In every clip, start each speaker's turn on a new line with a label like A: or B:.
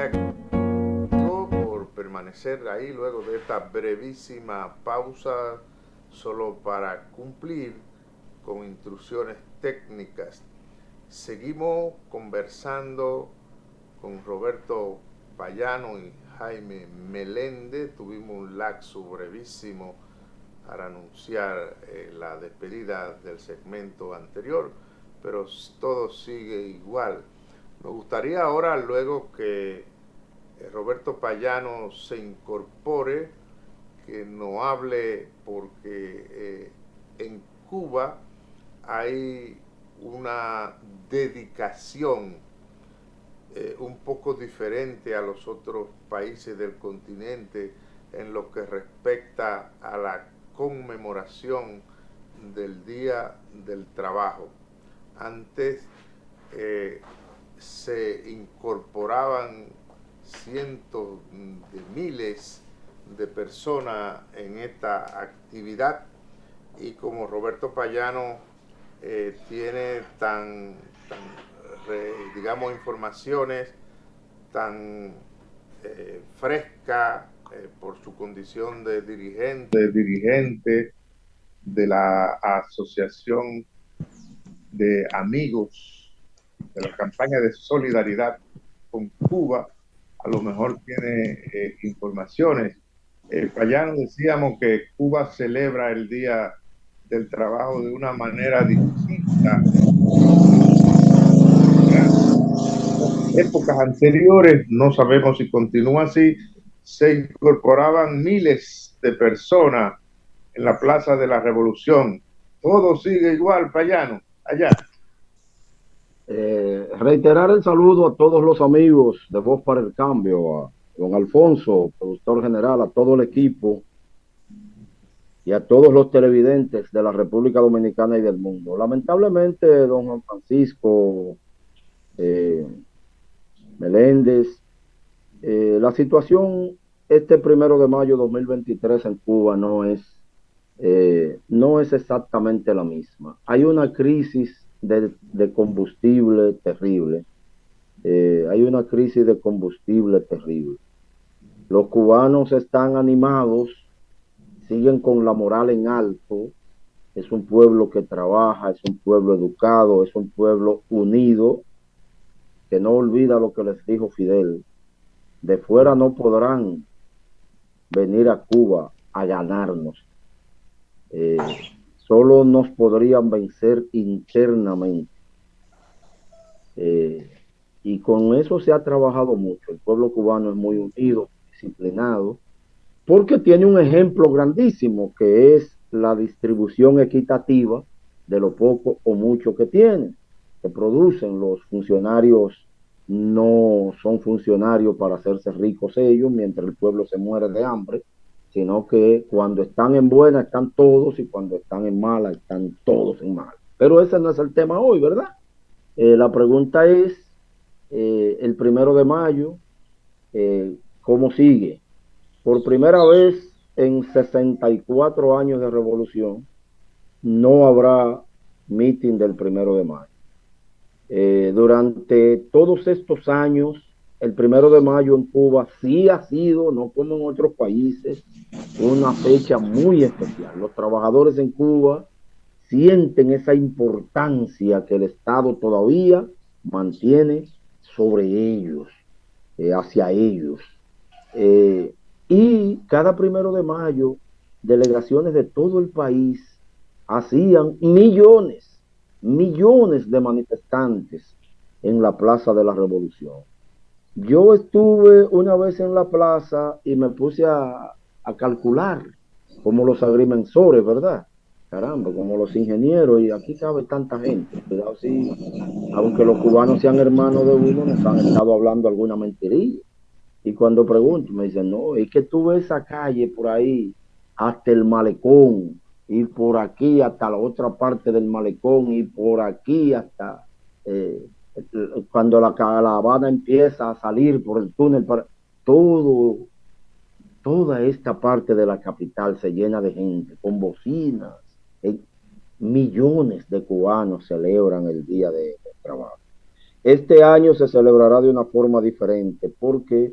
A: gracias por permanecer ahí luego de esta brevísima pausa, solo para cumplir con instrucciones técnicas. Seguimos conversando con Roberto Payano y Jaime Meléndez. Tuvimos un lapso brevísimo para anunciar la despedida del segmento anterior, pero todo sigue igual. Me gustaría ahora, luego que Roberto Payano se incorpore, que nos hable, porque en Cuba hay una dedicación un poco diferente a los otros países del continente en lo que respecta a la conmemoración del Día del Trabajo. Antes se incorporaban cientos de miles de personas en esta actividad, y como Roberto Payano tiene digamos, informaciones tan frescas por su condición de dirigente de la Asociación de Amigos de la campaña de solidaridad con Cuba, a lo mejor tiene informaciones. Payano, decíamos que Cuba celebra el Día del Trabajo de una manera distinta. Épocas anteriores, no sabemos si continúa así, se incorporaban miles de personas en la Plaza de la Revolución. Todo sigue igual, Payano, allá.
B: Reiterar el saludo a todos los amigos de Voz para el Cambio, a don Alfonso, productor general, a todo el equipo y a todos los televidentes de la República Dominicana y del mundo. Lamentablemente, don Juan Francisco eh, Meléndez, la situación este 1 de mayo de 2023 en Cuba no es exactamente la misma. Hay una crisis de combustible terrible. Hay una crisis de combustible terrible. Los cubanos están animados, siguen con la moral en alto. Es un pueblo que trabaja, es un pueblo educado, es un pueblo unido, que no olvida lo que les dijo Fidel. De fuera no podrán venir a Cuba a ganarnos. Solo nos podrían vencer internamente. Eh, y con eso se ha trabajado mucho. El pueblo cubano es muy unido, disciplinado, porque tiene un ejemplo grandísimo que es la distribución equitativa de lo poco o mucho que tienen, que producen. Los funcionarios no son funcionarios para hacerse ricos ellos mientras el pueblo se muere de hambre, sino que cuando están en buena están todos y cuando están en mala están todos en mala. Pero ese no es el tema hoy, ¿verdad? La pregunta es, el 1 de mayo, ¿cómo sigue? Por primera vez en 64 años de revolución, no habrá meeting del 1 de mayo. Durante todos estos años, el 1 de mayo en Cuba sí ha sido, no como en otros países, una fecha muy especial. Los trabajadores en Cuba sienten esa importancia que el Estado todavía mantiene sobre ellos, hacia ellos. Eh, y cada 1 de mayo, delegaciones de todo el país hacían millones de manifestantes en la Plaza de la Revolución. Yo estuve una vez en la plaza y me puse a calcular como los agrimensores, ¿verdad? Caramba, como los ingenieros, y aquí cabe tanta gente. Cuidado, sí, aunque los cubanos sean hermanos de uno, nos han estado hablando alguna mentirilla. Y cuando pregunto, me dicen, no, es que tú ves esa calle por ahí hasta el malecón, y por aquí hasta la otra parte del malecón, y por aquí hasta eh, cuando la Habana empieza a salir por el túnel, todo, toda esta parte de la capital se llena de gente, con bocinas. Eh, Millones de cubanos celebran el Día de Trabajo. Este año se celebrará de una forma diferente porque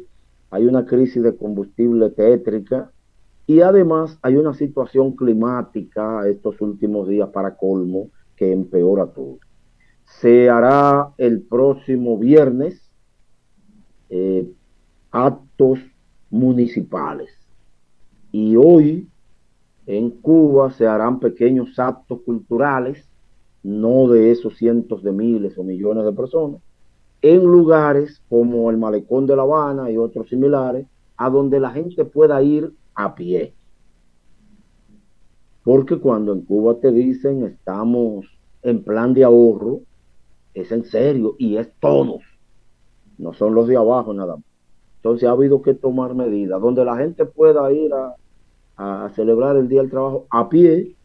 B: hay una crisis de combustible tétrica y además hay una situación climática estos últimos días para colmo que empeora todo. Se hará el próximo viernes eh, actos municipales y hoy en Cuba se harán pequeños actos culturales, no de esos cientos de miles o millones de personas, en lugares como el Malecón de La Habana y otros similares, a donde la gente pueda ir a pie. Porque cuando en Cuba te dicen estamos en plan de ahorro, es en serio y es todos, no son los de abajo nada más. Entonces ha habido que tomar medidas donde la gente pueda ir a celebrar el Día del Trabajo a pie.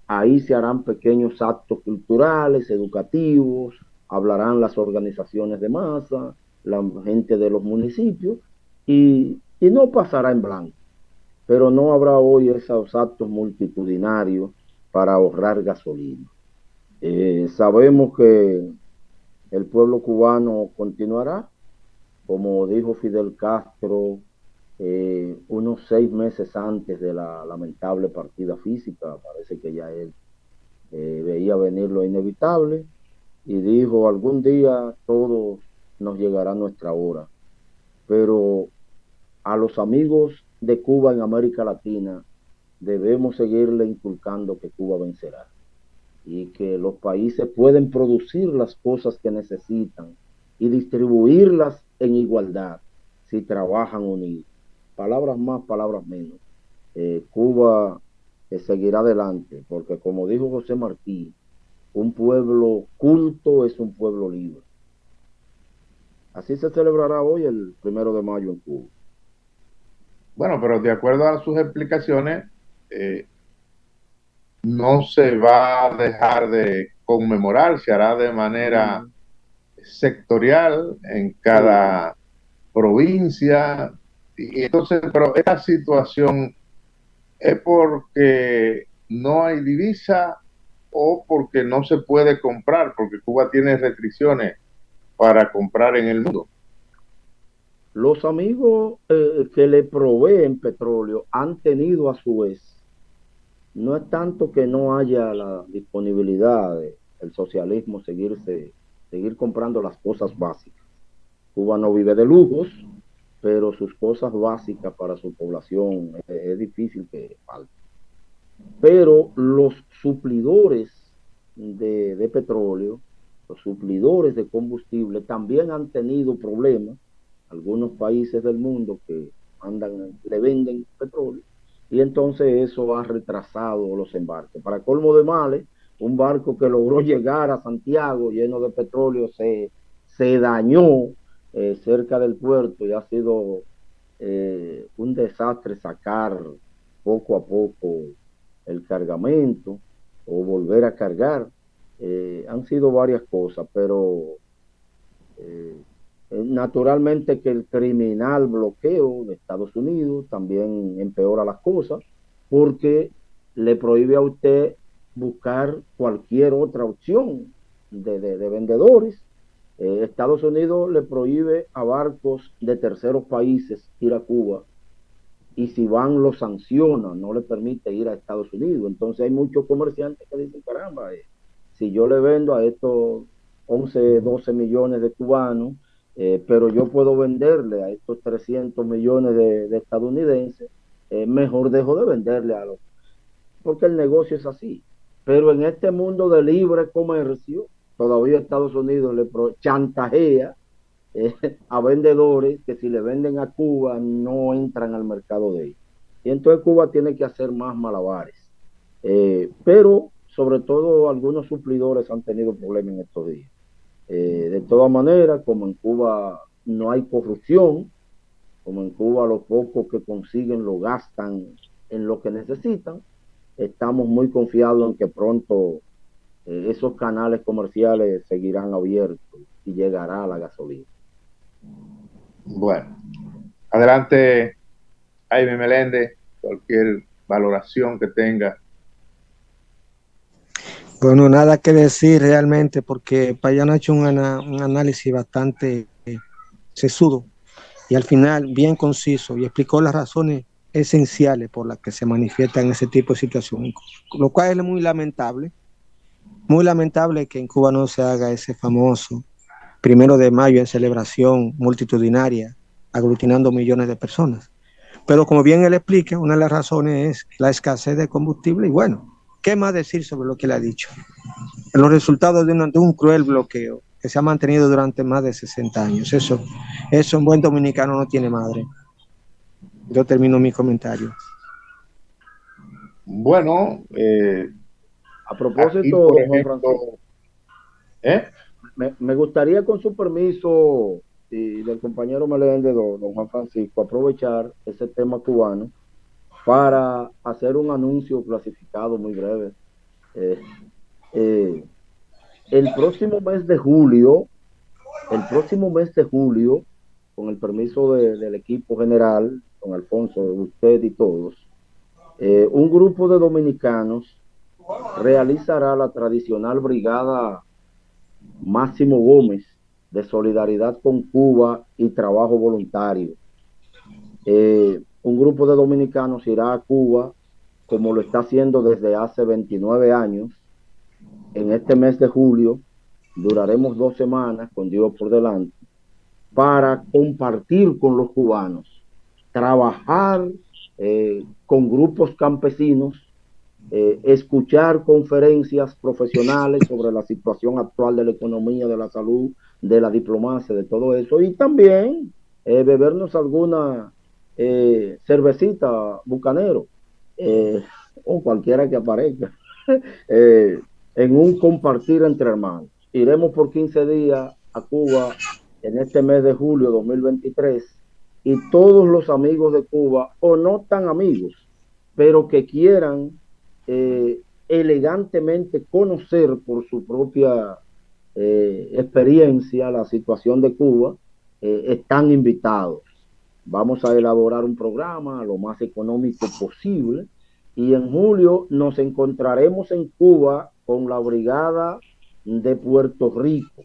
B: Ahí se harán pequeños actos culturales, educativos, hablarán las organizaciones de masa, la gente de los municipios y no pasará en blanco. Pero no habrá hoy esos actos multitudinarios para ahorrar gasolina. Sabemos que el pueblo cubano continuará, como dijo Fidel Castro unos 6 meses antes de la lamentable partida física. Parece que ya él veía venir lo inevitable y dijo, algún día todos nos llegará nuestra hora. Pero a los amigos de Cuba en América Latina debemos seguirle inculcando que Cuba vencerá y que los países pueden producir las cosas que necesitan y distribuirlas en igualdad si trabajan unidos. Palabras más, palabras menos. Cuba seguirá adelante, porque como dijo José Martí, un pueblo culto es un pueblo libre. Así se celebrará hoy el 1 de mayo en Cuba.
A: Bueno, pero de acuerdo a sus explicaciones, eh, no se va a dejar de conmemorar, se hará de manera sectorial en
B: Sí.
A: cada provincia. Y entonces, pero esta situación es porque no hay divisa o porque no se puede comprar, porque Cuba tiene restricciones para comprar en el mundo.
B: Los amigos que le proveen petróleo han tenido a su vez, no es tanto que no haya la disponibilidad del socialismo seguir comprando las cosas básicas. Cuba no vive de lujos, pero sus cosas básicas para su población es difícil que falte. Pero los suplidores de petróleo, los suplidores de combustible también han tenido problemas. Algunos países del mundo que le venden petróleo y entonces eso ha retrasado los embarques. Para colmo de males, un barco que logró llegar a Santiago lleno de petróleo se dañó cerca del puerto y ha sido un desastre sacar poco a poco el cargamento o volver a cargar. Han sido varias cosas, pero eh, naturalmente que el criminal bloqueo de Estados Unidos también empeora las cosas porque le prohíbe a usted buscar cualquier otra opción de vendedores. Estados Unidos le prohíbe a barcos de terceros países ir a Cuba y si van lo sanciona, no le permite ir a Estados Unidos. Entonces hay muchos comerciantes que dicen, caramba, si yo le vendo a estos 11 12 millones de cubanos, pero yo puedo venderle a estos 300 millones de estadounidenses, mejor dejo de venderle a los, porque el negocio es así. Pero en este mundo de libre comercio, todavía Estados Unidos le chantajea eh, a vendedores que si le venden a Cuba no entran al mercado de ellos. Y entonces Cuba tiene que hacer más malabares. Pero sobre todo algunos suplidores han tenido problemas en estos días. De todas maneras, como en Cuba no hay corrupción, como en Cuba los pocos que consiguen lo gastan en lo que necesitan, estamos muy confiados en que pronto esos canales comerciales seguirán abiertos y llegará la gasolina.
A: Bueno, adelante, Jaime Meléndez, cualquier valoración que tenga.
C: Bueno, nada que decir realmente porque Payano ha hecho un análisis bastante sesudo y al final bien conciso y explicó las razones esenciales por las que se manifiestan ese tipo de situaciones, lo cual es muy lamentable que en Cuba no se haga ese famoso 1 de mayo en celebración multitudinaria, aglutinando millones de personas. Pero como bien él explica, una de las razones es la escasez de combustible y bueno, ¿qué más decir sobre lo que él ha dicho? Los resultados de un cruel bloqueo que se ha mantenido durante más de 60 años. Eso un buen dominicano no tiene madre. Yo termino mi comentario.
A: Bueno,
B: A
A: aquí,
B: propósito,
A: por
B: don Juan Francisco,
A: ejemplo, ¿eh?
B: me gustaría con su permiso y del compañero Meléndez, don Juan Francisco, aprovechar ese tema cubano para hacer un anuncio clasificado muy breve. Eh, eh, el próximo mes de julio, el próximo mes de julio, con el permiso del equipo general, don Alfonso, usted y todos, un grupo de dominicanos realizará la tradicional brigada Máximo Gómez de solidaridad con Cuba y trabajo voluntario. Un grupo de dominicanos irá a Cuba como lo está haciendo desde hace 29 años. En este mes de julio duraremos 2 semanas con Dios por delante para compartir con los cubanos, trabajar con grupos campesinos, escuchar conferencias profesionales sobre la situación actual de la economía, de la salud, de la diplomacia, de todo eso, y también bebernos alguna cervecita bucanero, eh, o cualquiera que aparezca, eh, en un compartir entre hermanos. Iremos por 15 días a Cuba en este mes de julio 2023 y todos los amigos de Cuba, o no tan amigos, pero que quieran elegantemente conocer por su propia experiencia la situación de Cuba, están invitados. Vamos a elaborar un programa lo más económico posible y en julio nos encontraremos en Cuba con la Brigada de Puerto Rico,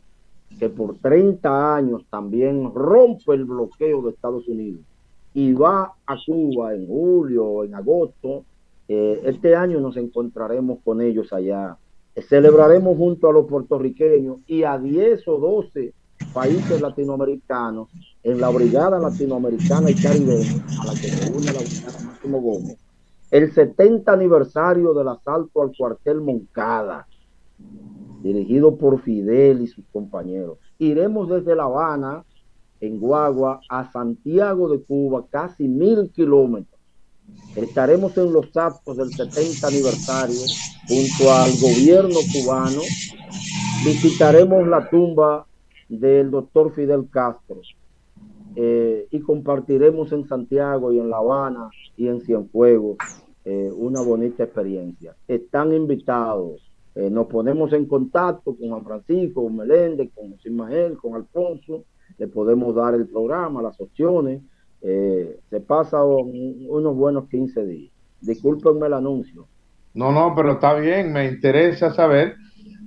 B: que por 30 años también rompe el bloqueo de Estados Unidos y va a Cuba en julio o en agosto. Este año nos encontraremos con ellos allá. Celebraremos junto a los puertorriqueños y a 10 o 12 países latinoamericanos en la Brigada Latinoamericana y Caribeña, a la que se une la Brigada Máximo Gómez, el 70 aniversario del asalto al cuartel Moncada, dirigido por Fidel y sus compañeros. Iremos desde La Habana, en Guagua, a Santiago de Cuba, casi 1000 kilómetros. Estaremos en los actos del 70 aniversario junto al gobierno cubano. Visitaremos la tumba del doctor Fidel Castro y compartiremos en Santiago y en La Habana y en Cienfuegos una bonita experiencia. Están invitados. Nos ponemos en contacto con Juan Francisco, con Meléndez, con Ismael, con Alfonso. Le podemos dar el programa, las opciones. Se pasa unos buenos 15 días. Discúlpenme el anuncio.
A: No, no, pero está bien, me interesa saber,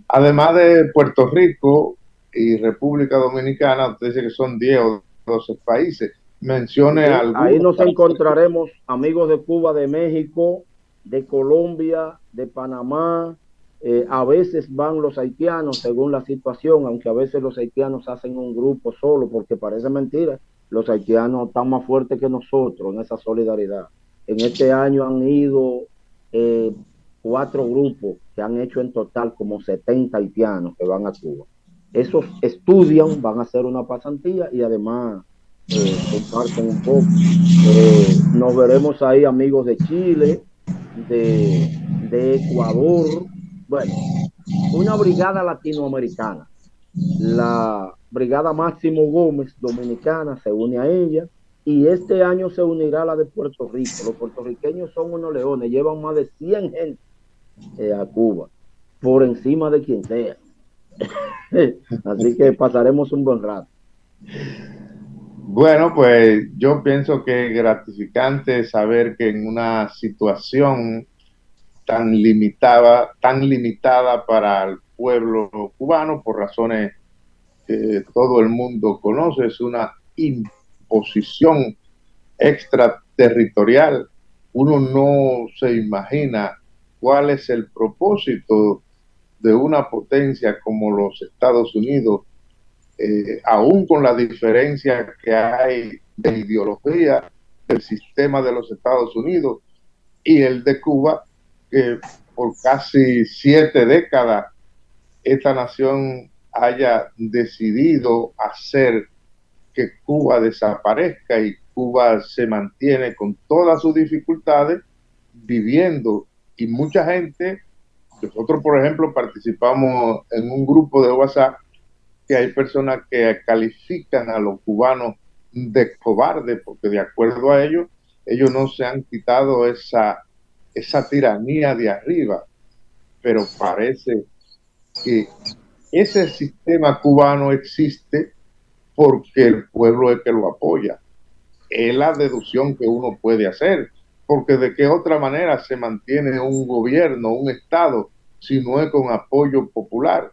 A: además de Puerto Rico y República Dominicana, usted dice que son 10 o 12 países, mencione
B: Sí, ahí
A: algunos
B: nos
A: para hacer.
B: encontraremos amigos de Cuba, de México, de Colombia, de Panamá. A veces van los haitianos según la situación, aunque a veces los haitianos hacen un grupo solo, porque parece mentira. Los haitianos están más fuertes que nosotros en esa solidaridad. En este año han ido eh, 4 grupos que han hecho en total como 70 haitianos que van a Cuba. Esos estudian, van a hacer una pasantía y además comparten un poco. Nos veremos ahí amigos de Chile, de Ecuador, bueno, una brigada latinoamericana. La Brigada Máximo Gómez dominicana se une a ella y este año se unirá la de Puerto Rico. Los puertorriqueños son unos leones, llevan más de 100 gente a Cuba, por encima de quien sea. Así que pasaremos un buen rato.
A: Bueno, pues yo pienso que es gratificante saber que en una situación tan limitada para el pueblo cubano por razones que todo el mundo conoce. Es una imposición extraterritorial. Uno no se imagina cuál es el propósito de una potencia como los Estados Unidos, aún con la diferencia que hay de ideología del sistema de los Estados Unidos y el de Cuba, que por casi 7 décadas esta nación haya decidido hacer que Cuba desaparezca y Cuba se mantiene con todas sus dificultades viviendo. Y mucha gente, nosotros por ejemplo participamos en un grupo de WhatsApp que hay personas que califican a los cubanos de cobardes, porque de acuerdo a ellos no se han quitado esa tiranía de arriba, pero parece que ese sistema cubano existe porque el pueblo es que lo apoya. Es la deducción que uno puede hacer, porque de qué otra manera se mantiene un gobierno, un Estado, si no es con apoyo popular.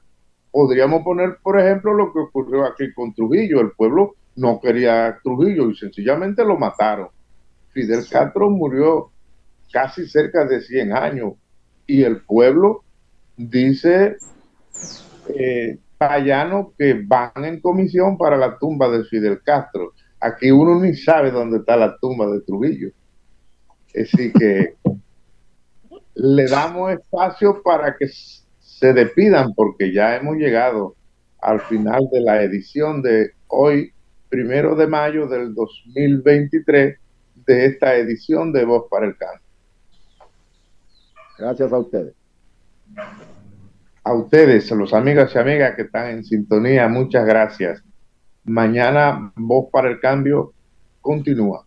A: Podríamos poner, por ejemplo, lo que ocurrió aquí con Trujillo. El pueblo no quería a Trujillo y sencillamente lo mataron. Fidel Castro murió casi cerca de 100 años y el pueblo dice Payano que van en comisión para la tumba de Fidel Castro. Aquí uno ni sabe dónde está la tumba de Trujillo. Así que le damos espacio para que se despidan, porque ya hemos llegado al final de la edición de hoy, 1 de mayo del 2023, de esta edición de Voz para el Cambio.
B: Gracias a ustedes.
A: A ustedes, a los amigos y amigas que están en sintonía, muchas gracias. Mañana Voz para el Cambio continúa.